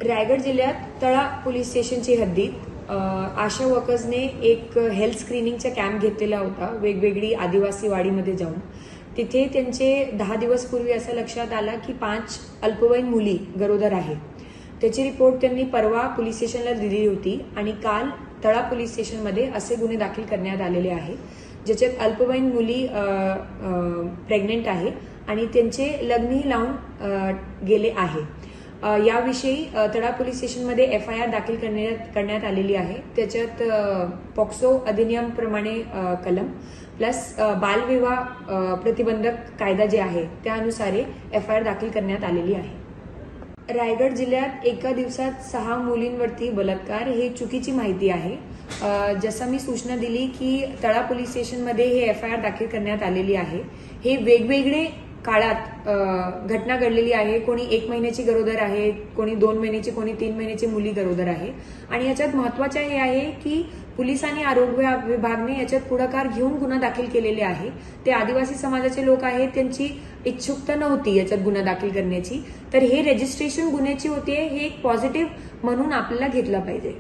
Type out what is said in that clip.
रायगड जिल्ह्यात तळा पोलीस स्टेशनची हद्दीत आशा वर्कर्सने एक हेल्थ स्क्रीनिंगचा कॅम्प घेतलेला होता वेगवेगळी आदिवासी वाडीमध्ये जाऊन. तिथे त्यांचे 10 दिवस पूर्वी असं लक्षात आलं की 5 अल्पवयीन मुली गरोदर आहेत. त्याची रिपोर्ट त्यांनी परवा पोलीस स्टेशनला दिली होती आणि काल तळा पोलीस स्टेशनमध्ये असे गुन्हे दाखल करण्यात आलेले आहेत ज्याच्यात अल्पवयीन मुली प्रेग्नेंट आहे आणि त्यांचे लग्नही लावून गेले आहे. याविषयी तळा पोलीस स्टेशनमध्ये FIR दाखल करण्यात आलेली आहे. त्याच्यात पॉक्सो अधिनियम प्रमाणे कलम प्लस बालविवाह प्रतिबंधक कायदा जे आहे त्यानुसार FIR दाखल करण्यात आलेली आहे. रायगड जिल्ह्यात एका दिवसात 6 मुलींवरती बलात्कार हे चुकीची माहिती आहे. जसं मी सूचना दिली की तळा पोलीस स्टेशनमध्ये हे FIR दाखल करण्यात आलेली आहे. हे वेगवेगळे काळात घटना घडलेली आहे. कोणी 1 महिन्याची गरोदर आहे, कोणी 2 महिन्याची, कोणी 3 महिन्याची मुली गरोदर आहे. आणि याच्यात महत्वाचं हे आहे की पोलीस आणि आरोग्य विभागाने याच्यात पुढाकार घेऊन गुन्हा दाखल केलेले आहे. ते आदिवासी समाजाचे लोक आहेत, त्यांची इच्छुकता नव्हती याच्यात गुन्हा दाखल करण्याची. तर हे रजिस्ट्रेशन गुन्ह्याची होते, हे एक पॉझिटिव्ह म्हणून आपल्याला घेतलं पाहिजे.